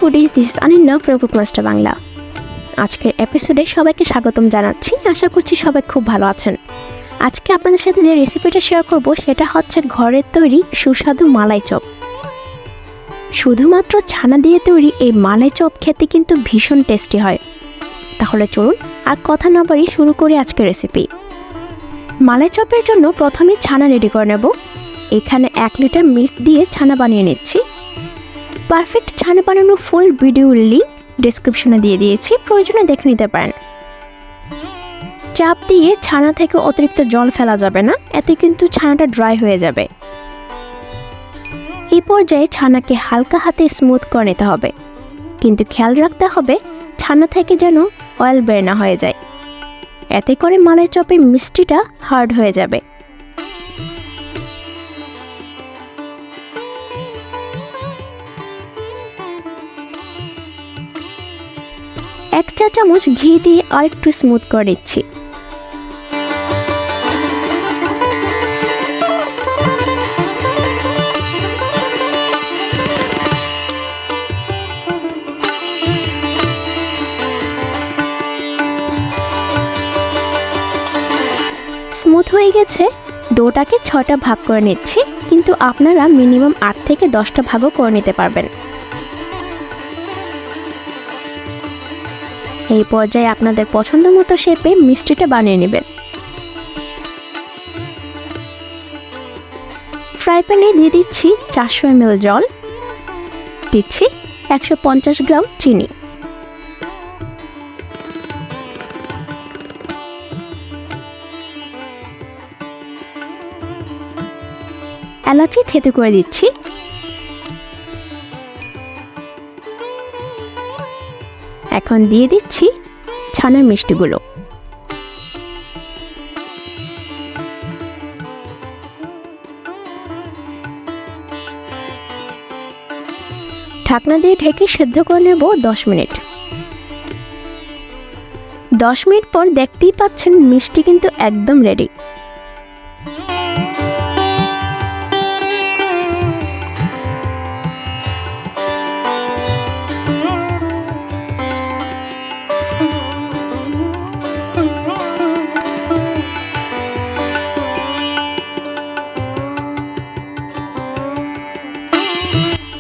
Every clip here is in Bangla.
Foodies, this is Aninna from Cookmaster Bangla. আজকের এপিসোডে সবাইকে স্বাগতম জানাচ্ছি। আশা করছি সবাই খুব ভালো আছেন। আজকে আপনাদের সাথে যে রেসিপিটা শেয়ার করব সেটা হচ্ছে ঘরের তৈরি সুস্বাদু মালাই চপ। শুধুমাত্র ছানা দিয়ে তৈরি এই মালাই চপ খেতে কিন্তু ভীষণ টেস্টি হয়। তাহলে চলুন আর কথা না বাড়িয়ে শুরু করি আজকের রেসিপি। মালাই চপের জন্য প্রথমে ছানা রেডি করে নেব। এখানে 1 লিটার মিল্ক দিয়ে ছানা বানিয়ে নিচ্ছি। পারফেক্ট ছানা বানানো ফুল ভিডিও লিংক ডেসক্রিপশনে দিয়ে দিয়েছি, প্রয়োজনে দেখে নিতে পারেন। চাপ দিয়ে ছানা থেকে অতিরিক্ত জল ফেলা যাবে না, এতে কিন্তু ছানাটা ড্রাই হয়ে যাবে। এই পর্যায়ে ছানাকে হালকা হাতে স্মুথ করে নিতে হবে, কিন্তু খেয়াল রাখতে হবে ছানা থেকে যেন অয়েল বের না হয়ে যায়, এতে করে মালাই চপের মিষ্টিটা হার্ড হয়ে যাবে। এক চা চামচ ঘি দিয়ে আরেকটু স্মুথ করে নিচ্ছি। স্মুথ হয়ে গেছে। ডোটাকে 6টা ভাগ করে নিচ্ছি, কিন্তু আপনারা মিনিমাম 8 থেকে 10টা ভাগও করে নিতে পারবেন। এই পর্যায়ে আপনাদের পছন্দ মতো শেপে মিষ্টিটা বানিয়ে নেবেন। ফ্রাই প্যানে দিয়ে দিচ্ছি 400 ml জল, দিচ্ছি 150 গ্রাম চিনি, এলাচি থেতো করে দিচ্ছি, এখন দিয়ে দিচ্ছি ছানার মিষ্টিগুলো। ঢাকনা দিয়ে ঢেকে সেদ্ধ করে নেব 10 মিনিট। 10 মিনিট পর দেখতেই পাচ্ছেন মিষ্টি কিন্তু একদম রেডি।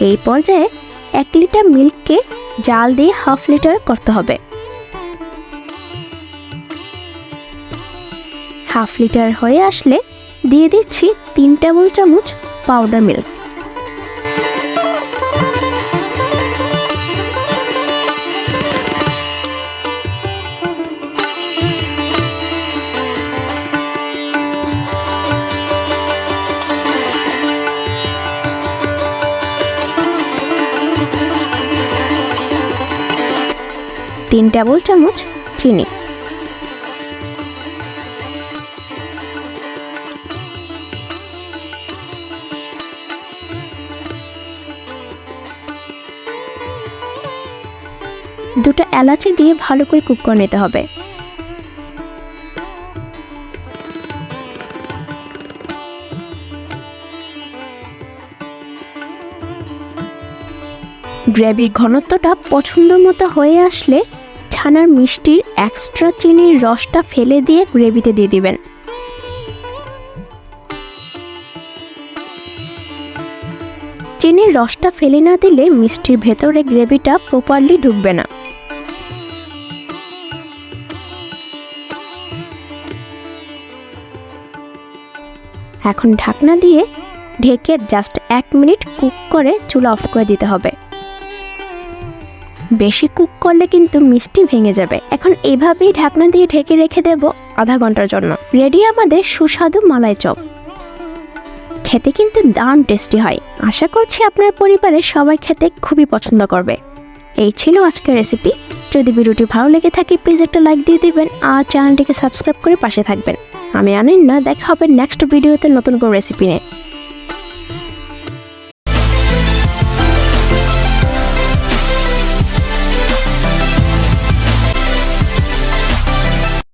এই পর্যায়ে 1 লিটার মিল্ককে জাল দিয়ে 1/2 লিটার করতে হবে। 1/2 লিটার হয়ে আসলে দিয়ে দিচ্ছি 3 টেবিল চামচ পাউডার মিল্ক। তিন টেবিল চামচ চিনি, দুটো এলাচি দিয়ে ভালো করে কুক করে নিতে হবে। গ্রেভির ঘনত্বটা পছন্দ মতো হয়ে আসলে ছানার মিষ্টির এক্সট্রা চিনির রসটা ফেলে দিয়ে গ্রেভিতে দিয়ে দিবেন। চিনির রসটা ফেলে না দিলে মিষ্টির ভেতরে গ্রেভিটা প্রপারলি ঢুকবে না। এখন ঢাকনা দিয়ে ঢেকে জাস্ট 1 মিনিট কুক করে চুলা অফ করে দিতে হবে। বেশি কুক করলে কিন্তু মিষ্টি ভেঙে যাবে। এখন এভাবেই ঢাকনা দিয়ে ঢেকে রেখে দেব আধা ঘন্টার জন্য। রেডি আমাদের সুস্বাদু মালাই চপ। খেতে কিন্তু দারুণ টেস্টি হয়। আশা করছি আপনার পরিবারের সবাই খেতে খুবই পছন্দ করবে। এই ছিল আজকের রেসিপি। যদি ভিডিওটি ভালো লেগে থাকে প্লিজ একটা লাইক দিয়ে দিবেন আর চ্যানেলটিকে সাবস্ক্রাইব করে পাশে থাকবেন। আমি আনিন্না, দেখা হবে নেক্সট ভিডিওতে নতুন কোনো রেসিপি নিয়ে।